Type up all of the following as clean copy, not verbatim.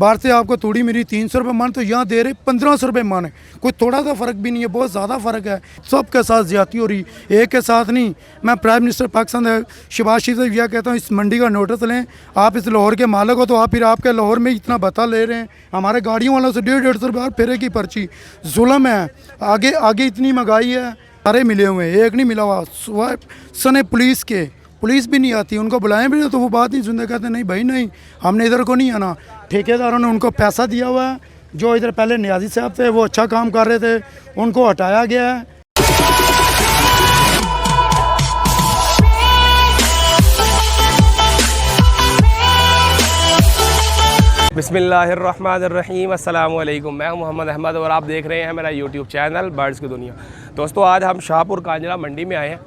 बाहर से आपको तूड़ी मिली 300 रुपये मन, तो यहाँ दे रहे 1500 रुपये मन है। कोई थोड़ा सा फ़र्क भी नहीं है, बहुत ज़्यादा फ़र्क है। सबके साथ ज़्यादती हो रही, एक के साथ नहीं। मैं प्राइम मिनिस्टर पाकिस्तान शहबाज शरीफ से यह कहता हूँ, इस मंडी का नोटिस लें। आप इस लाहौर के मालिक हो तो आप फिर आपके लाहौर में इतना बता ले रहे हैं। हमारे गाड़ियों वालों से 150 रुपये और फेरे की पर्ची, जुल्म है। आगे आगे इतनी महंगाई है, सारे मिले हुए हैं, एक नहीं मिला हुआ। सने पुलिस भी नहीं आती, उनको बुलाएं भी तो वो बात नहीं सुनते, कहते नहीं भाई नहीं, हमने इधर को नहीं आना। ठेकेदारों ने उनको पैसा दिया हुआ है, जो इधर पहले नियाजी साहब थे वो अच्छा काम कर रहे थे, उनको हटाया गया है। बिस्मिल्लाहिर्रहमानिर्रहीम, अस्सलाम वालेकुम। मैं हूं मोहम्मद अहमद और आप देख रहे हैं मेरा यूट्यूब चैनल बर्ड्स की दुनिया। दोस्तों, आज हम शाहपुर कांजरा मंडी में आए हैं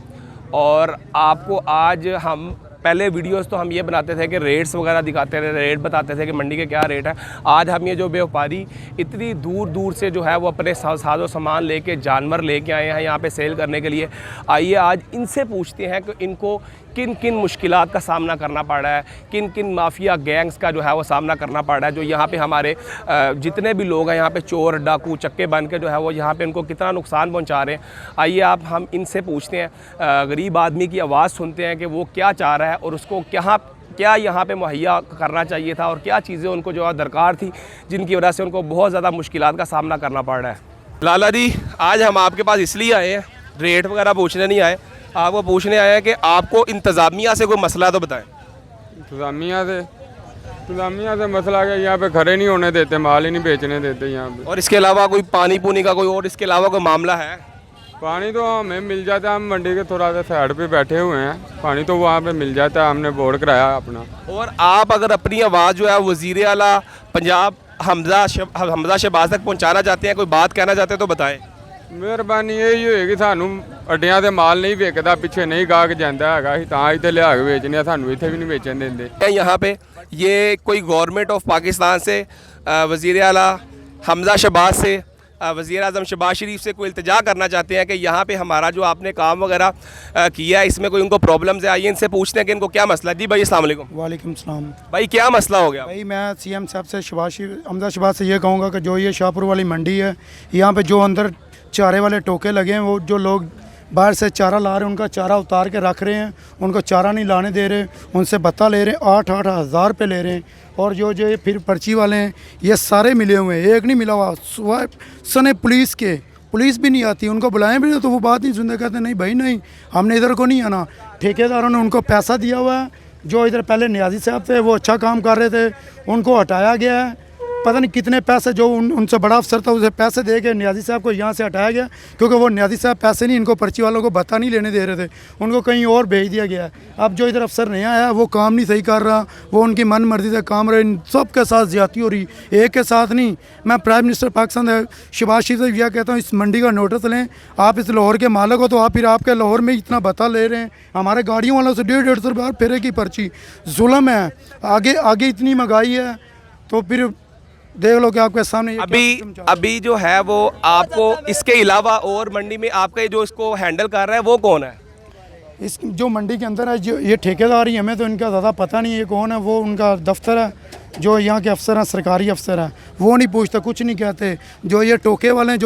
और आपको आज हम पहले वीडियोस तो हम ये बनाते थे कि रेट्स वगैरह दिखाते थे, रेट बताते थे कि मंडी के क्या रेट है। आज हम ये जो व्यापारी इतनी दूर दूर से जो है वो अपने साजो सामान लेके, जानवर लेके आए हैं यहाँ पे सेल करने के लिए, आइए आज इनसे पूछते हैं कि इनको किन किन मुश्किलात का सामना करना पड़ रहा है, किन किन माफिया गैंग्स का जो है वो सामना करना पड़ रहा है, जो यहाँ पे हमारे जितने भी लोग हैं यहाँ पे चोर डाकू चक्के बन के जो है वो यहाँ पे उनको कितना नुकसान पहुँचा रहे हैं। आइए आप हम इनसे पूछते हैं, गरीब आदमी की आवाज़ सुनते हैं कि वो क्या चाह रहा है और उसको क्या यहाँ पे मुहैया करना चाहिए था और क्या चीज़ें उनको जो है दरकार थी, जिनकी वजह से उनको बहुत ज़्यादा मुश्किलात का सामना करना पड़ रहा है। लाला जी, आज हम आपके पास इसलिए आए हैं, रेट वगैरह पूछने नहीं आए, आपको पूछने आया है कि आपको इंतज़ामिया से कोई मसला तो बताएं। इंतज़ामिया से मसला है, यहाँ पे खड़े नहीं होने देते, माल ही नहीं बेचने देते यहाँ पे। और इसके अलावा कोई पानी पुनी का कोई और इसके अलावा कोई मामला है? पानी तो हमें मिल जाता है, हम मंडी के थोड़ा सा साइड पे बैठे हुए हैं, पानी तो वहाँ पे मिल जाता है, हमने बोर्ड कराया अपना। और आप अगर अपनी आवाज़ जो है वज़ीर आला पंजाब हमजा शहबाज तक पहुँचाना चाहते हैं, कोई बात कहना चाहते हैं तो बताएँ। मेहरबानी यही होएगी, सानू अड्डियां ते माल नहीं वेचदा, पिछे नहीं गाहक जाता है, तां इत्थे लिया के बेचने, सानू इत्थे भी नहीं बेचन देंदे। यहाँ पे ये कोई गवर्नमेंट ऑफ पाकिस्तान से, वज़ीर आला हमजा शहबाज से, वज़ीर आज़म शहबाज शरीफ से कोई इल्तिजा करना चाहते हैं कि यहाँ पे हमारा जो आपने काम वगैरह किया है इसमें कोई उनको प्रॉब्लम्स है, आइए इनसे पूछते हैं कि इनको क्या मसला है। जी भाई, अस्सलाम वालेकुम। वालेकुम सलाम। भाई, क्या मसला हो गया? भाई, मैं सीएम साहब से हमजा शहबाज से ये कहूँगा कि जो ये शाहपुर वाली मंडी है, यहाँ पे जो अंदर चारे वाले टोके लगे हैं, वो जो लोग बाहर से चारा ला रहे हैं उनका चारा उतार के रख रहे हैं, उनको चारा नहीं लाने दे रहे, उनसे भत्ता ले रहे हैं, 8-8 हज़ार रुपये ले रहे हैं। और जो जो फिर पर्ची वाले हैं, ये सारे मिले हुए हैं, एक नहीं मिला हुआ। सने पुलिस भी नहीं आती, उनको बुलाएं भी तो वो बात नहीं सुनते, कहते नहीं भाई नहीं, हमने इधर को नहीं आना। ठेकेदारों ने उनको पैसा दिया हुआ है, जो इधर पहले नियाजी साहब थे वो अच्छा काम कर रहे थे, उनको हटाया गया है। पता नहीं कितने पैसे, जो उनसे बड़ा अफसर था उसे पैसे दे के नियाजी साहब को यहाँ से हटाया गया, क्योंकि वो नियाजी साहब पैसे नहीं, इनको पर्ची वालों को भत्ता नहीं लेने दे रहे थे, उनको कहीं और भेज दिया गया। अब जो इधर अफसर नया आया वो काम नहीं सही कर रहा, वो उनकी मन मर्जी से काम रहे। इन सब के साथ ज़्यादती हो रही, एक के साथ नहीं। मैं प्राइम मिनिस्टर पाकिस्तान शहबाज शरीफ से यह कहता हूँ, इस मंडी का नोटिस लें। आप इस लाहौर के मालिक हो तो आप फिर आपके लाहौर में इतना भत्ता ले रहे हैं। हमारे गाड़ियों वालों से 150 रुपये और फेरे की पर्ची, जुल्म है। आगे आगे इतनी महंगाई है, तो फिर देख लो कि आपके सामने अभी जो है वो आपको इसके अलावा और मंडी में आपका जो इसको हैंडल कर रहा है वो कौन है? इस जो मंडी के अंदर है, जो ये ठेकेदार ही, हमें तो इनका ज़्यादा पता नहीं है कौन है। वो उनका दफ्तर है, जो यहाँ के अफसर हैं, सरकारी अफसर हैं, वो नहीं पूछते, कुछ नहीं कहते। जो ये टोके वाले हैं,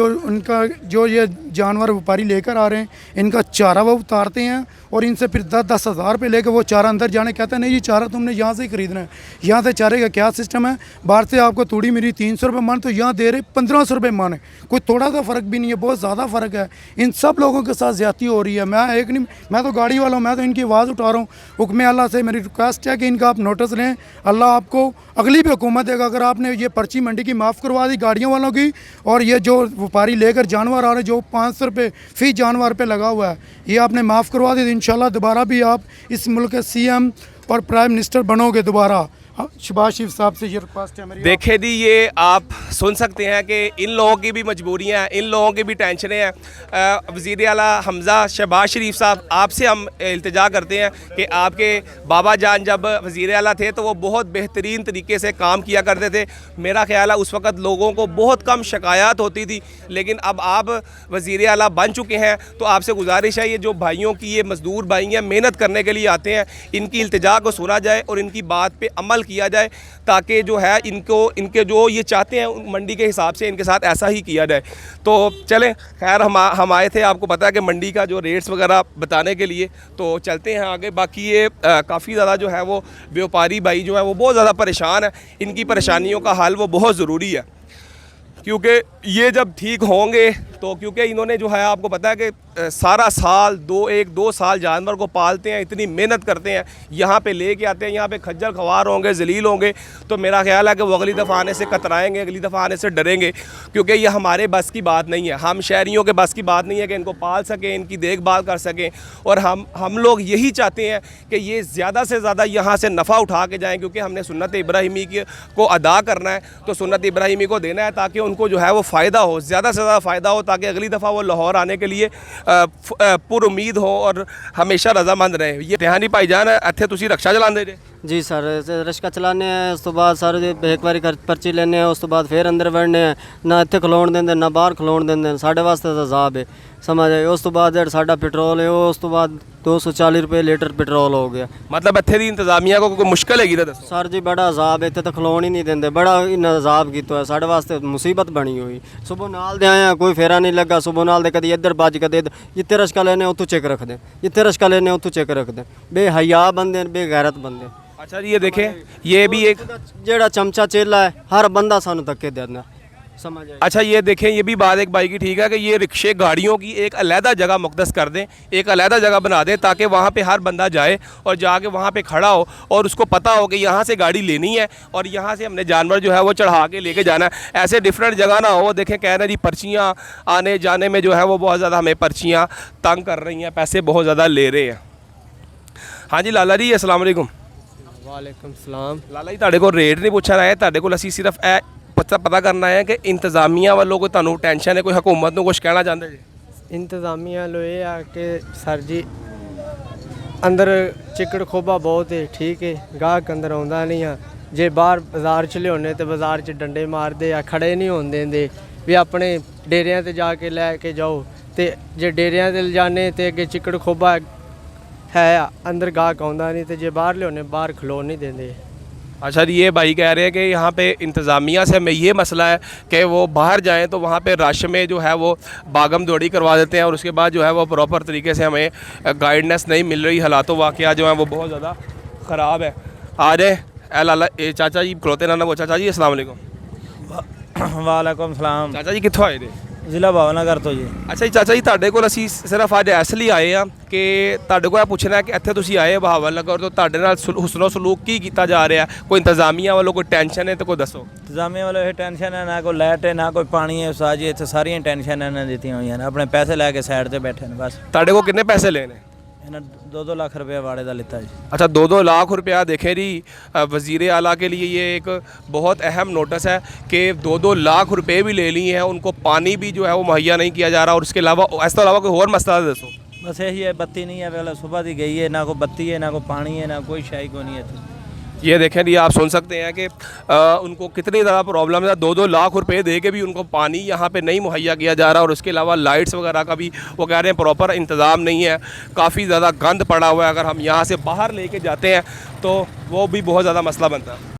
जो ये जानवर व्यापारी लेकर आ रहे हैं, इनका चारा वो उतारते हैं और इनसे फिर 10-10 हज़ार रुपये लेकर वो चारा अंदर जाने कहते हैं नहीं ये चारा तुमने यहाँ से ही खरीदना है। यहाँ से चारे का क्या सिस्टम है, बाहर से आपको तूड़ी मिली 300 रुपये मन, तो यहाँ दे रहे 1500 रुपये मन है। कोई थोड़ा सा फ़र्क भी नहीं है, बहुत ज़्यादा फ़र्क है। इन सब लोगों के साथ ज़्यादती हो रही है। मैं तो गाड़ी वाला हूँ, मैं तो इनकी आवाज़ उठा रहा हूँ। हुक्म अल्लाह से मेरी रिक्वेस्ट है कि इनका आप नोटिस लें, अल्लाह आपको अगली भी हुकूमत देगा। अगर आपने ये पर्ची मंडी की माफ़ करवा दी गाड़ियों वालों की, और ये जो व्यापारी लेकर जानवर आ रहे जो 500 रुपये फ़ी जानवर पे लगा हुआ है, ये आपने माफ़ करवा दी, तो इंशाल्लाह दोबारा भी आप इस मुल्क के सीएम और प्राइम मिनिस्टर बनोगे दोबारा। शहबाज शरीफ साहब से ये रिक्वेस्ट है मेरी। देखे दी, ये आप सुन सकते हैं कि इन लोगों की भी मजबूरियां हैं, इन लोगों की भी टेंशनें हैं। वज़ीर आला हमजा शहबाज शरीफ साहब, आपसे हम इल्तिजा करते हैं कि आपके बाबा जान जब वज़ीर आला थे तो वो बहुत बेहतरीन तरीके से काम किया करते थे। मेरा ख्याल है उस वक़्त लोगों को बहुत कम शिकायत होती थी, लेकिन अब आप वज़ीर आला बन चुके हैं तो आपसे गुजारिश है, ये जो भाइयों की, ये मज़दूर भाई हैं, मेहनत करने के लिए आते हैं, इनकी इल्तिजा को सुना जाए और इनकी बात पर अमल किया जाए, ताकि जो है इनके जो ये चाहते हैं मंडी के हिसाब से इनके साथ ऐसा ही किया जाए। तो चलें, खैर हम आए थे, आपको पता है कि मंडी का जो रेट्स वगैरह बताने के लिए, तो चलते हैं आगे। बाकी ये काफ़ी ज़्यादा जो है वो व्यापारी भाई जो है वो बहुत ज़्यादा परेशान है, इनकी परेशानियों का हल वो बहुत ज़रूरी है, क्योंकि ये जब ठीक होंगे तो, क्योंकि इन्होंने जो है आपको पता है कि सारा साल दो साल जानवर को पालते हैं, इतनी मेहनत करते हैं, यहाँ पे लेके आते हैं, यहाँ पे खज्जल ख्वार होंगे, जलील होंगे, तो मेरा ख्याल है कि वो अगली दफ़ा आने से कतराएंगे, अगली दफ़ा आने से डरेंगे, क्योंकि ये हमारे बस की बात नहीं है, हम शहरियों के बस की बात नहीं है कि इनको पाल सकें, इनकी देखभाल कर सकें। और हम लोग यही चाहते हैं कि ये ज़्यादा से ज़्यादा यहाँ से नफ़ा उठा के जाएँ, क्योंकि हमने सुन्नत इब्राहिमी को अदा करना है, तो सुन्नत इब्राहिमी को देना है, ताकि उनको जो है वो फ़ायदा हो, ज़्यादा से ज़्यादा फ़ायदा हो, ताकि अगली दफ़ा वो लाहौर आने के लिए पुर उम्मीद हो और हमेशा रजामंद रहे। ये तिहानी भाईजान है, इत्थे तुसीं रक्षा चलाते जे? जी सर, रिक्शा चलाने हैं, उस तो बाद सर एक बारी पर्ची लेने हैं, उस तो बाद फिर अंदर वड़ने हैं, ना इत्थे खलोण देंदे ना बाहर खलोण देंदे, साढ़े वास्ते तो अजाब है, समझ आए। उस तो बाद जेह्ड़ा साडा पेट्रोल है वो उस तो बाद 240 रुपये लीटर पेट्रोल हो गया। मतलब इत्थे दी इंतजामिया को कोई मुश्किल हैगी? दसो सर जी, बड़ा अजाब है, इत्थे तो खलोण ही नहीं देंदे, बड़ा इन्ना अजाब कीता है, साढ़े वास्ते मुसीबत बनी हुई। सुबह नाल दे आए हैं, कोई फेरा नहीं लगा, सुबह नाल दे कदी इधर बज कदे जित्थे रश्का लेने उत्थों चेक रख दें, जित्थे रश्का लेने उत्थों चेक रख दें, बेहया बंदे बेगैरत बंदे। अच्छा जी, ये देखें, ये भी एक जेड़ा चमचा चेला है, हर बंदा सानू धक्के देना, समझ आए। अच्छा ये देखें, ये भी बात एक भाई की ठीक है कि ये रिक्शे गाड़ियों की एक अलहदा जगह मुक़द्दस कर दें, एक अलहदा जगह बना दें, ताकि वहाँ पे हर बंदा जाए और जाके वहाँ पे खड़ा हो और उसको पता हो कि यहाँ से गाड़ी लेनी है और यहाँ से हमने जानवर जो है वो चढ़ा के लेके जाना है। ऐसे डिफरेंट जगह ना हो। देखें, कह रहे हैं जी पर्चियाँ आने जाने में जो है वो बहुत ज़्यादा हमें पर्चियाँ तंग कर रही हैं, पैसे बहुत ज़्यादा ले रहे हैं। हाँ जी लाला जी, अस्सलाम वालेकुम। वालेकुम सलाम। लाला जी, ਤੁਹਾਡੇ ਕੋਲ ਰੇਟ ਨਹੀਂ ਪੁੱਛ ਰਹੇ, ਤੁਹਾਡੇ ਕੋਲ ਅਸੀਂ ਸਿਰਫ ਇਹ ਪਤਾ ਕਰਨਾ ਹੈ ਕਿ ਇੰਤਜ਼ਾਮੀਆ ਵੱਲੋਂ ਕੋਈ ਤੁਹਾਨੂੰ ਟੈਨਸ਼ਨ ਹੈ, ਕੋਈ ਹਕੂਮਤ ਨੂੰ ਕੁਝ ਕਹਿਣਾ ਚਾਹੁੰਦੇ ਜੀ? ਇੰਤਜ਼ਾਮੀਆ ਲੋ ਇਹ ਆ ਕਿ ਸਰ ਜੀ ਅੰਦਰ ਚਿੱਕੜ ਖੋਬਾ ਬਹੁਤ ਹੈ, ਠੀਕ ਹੈ, ਗਾਹਕ ਅੰਦਰ ਆਉਂਦਾ ਨਹੀਂ ਆ, ਜੇ ਬਾਹਰ ਬਾਜ਼ਾਰ ਚ ਲਿਆਉਣੇ ਤੇ ਬਾਜ਼ਾਰ ਚ ਡੰਡੇ ਮਾਰਦੇ ਆ, ਖੜੇ ਨਹੀਂ ਹੋਣ ਦਿੰਦੇ, ਵੀ ਆਪਣੇ ਡੇਰਿਆਂ ਤੇ ਜਾ ਕੇ ਲੈ ਕੇ ਜਾਓ, ਤੇ ਜੇ ਡੇਰਿਆਂ ਤੇ ਲਿਜਾਣੇ ਤੇ ਅੱਗੇ ਚਿੱਕੜ ਖੋਬਾ है, अंदर गाहक आਉਂਦਾ नहीं, तो जे बाहर लियाने बाहर खलो नहीं देंगे। अच्छा जी, ये भाई कह रहे हैं कि यहाँ पे इंतज़ामिया से हमें ये मसला है कि वो बाहर जाएं तो वहाँ पे रश में जो है वो भागम दौड़ी करवा देते हैं और उसके बाद जो है वो प्रॉपर तरीके से हमें गाइडनेस नहीं मिल रही, हालात वाक़या जो है वो बहुत ज़्यादा ख़राब है। आ जाए लाला चाचा जी खलोते ना वो। चाचा जी अस्सलाम वालेकुम। वालेकुम सलाम। चाचा जी कित्थों आए थे? ਜ਼ਿਲ੍ਹਾ ਭਾਵਨਗਰ ਤੋਂ ਜੀ। अच्छा जी चाचा जी, ਤੁਹਾਡੇ ਕੋਲ ਅਸੀਂ ਸਿਰਫ ਅੱਜ ਇਸ ਲਈ ਆਏ ਆ ਕਿ ਤੁਹਾਡੇ ਕੋਲ ਇਹ ਪੁੱਛਣਾ ਕਿ ਇੱਥੇ ਤੁਸੀਂ ਆਏ ਬਹਾਵਲਨਗਰ ਤੋਂ, ਤੁਹਾਡੇ ਨਾਲ ਹੁਸਨੋ ਸਲੂਕ ਕੀ ਕੀਤਾ ਜਾ ਰਿਹਾ, ਕੋਈ ਇੰਤਜ਼ਾਮੀਆ ਵੱਲੋਂ ਕੋਈ ਟੈਨਸ਼ਨ ਹੈ ਤਾਂ ਕੋਈ ਦੱਸੋ। ਇੰਤਜ਼ਾਮੀਆ ਵੱਲੋਂ ਇਹ ਟੈਨਸ਼ਨ ਹੈ, ਨਾ ਕੋਈ ਲਾਈਟ ਹੈ ਨਾ ਕੋਈ ਪਾਣੀ ਹੈ, ਸਾਜੀ ਇੱਥੇ ਸਾਰੀਆਂ ਟੈਨਸ਼ਨ ਇਹਨਾਂ ਨੇ ਦਿੱਤੀਆਂ ਹੋਈਆਂ ਨੇ, ਆਪਣੇ ਪੈਸੇ ਲੈ ਕੇ ਸਾਈਡ ਤੇ ਬੈਠੇ ਨੇ ਬਸ। ਤੁਹਾਡੇ ਕੋਲ ਕਿੰਨੇ ਪੈਸੇ ਲਏ ਨੇ? ਇਹਨਾਂ 2-2 लाख रुपये वाड़े का लेता जी। अच्छा 2-2 लाख रुपया। देखें जी, वज़ीर आला के लिए ये एक बहुत अहम नोटिस है कि 2-2 लाख रुपए भी ले लिए हैं, उनको पानी भी जो है वो मुहैया नहीं किया जा रहा, और उसके अलावा इसके अलावा कोई और मसला है दसो। बस यही है, बत्ती नहीं है, पहले सुबह दी गई है, ना कोई बत्ती है ना कोई पानी है ना कोई शाही को नहीं है। ये देखें जी, आप सुन सकते हैं कि उनको कितनी ज़्यादा प्रॉब्लम है, 2-2 लाख रुपए दे के भी उनको पानी यहाँ पे नहीं मुहैया किया जा रहा, और उसके अलावा लाइट्स वगैरह का भी वो कह रहे हैं प्रॉपर इंतज़ाम नहीं है, काफ़ी ज़्यादा गंद पड़ा हुआ है, अगर हम यहाँ से बाहर लेके जाते हैं तो वो भी बहुत ज़्यादा मसला बनता है।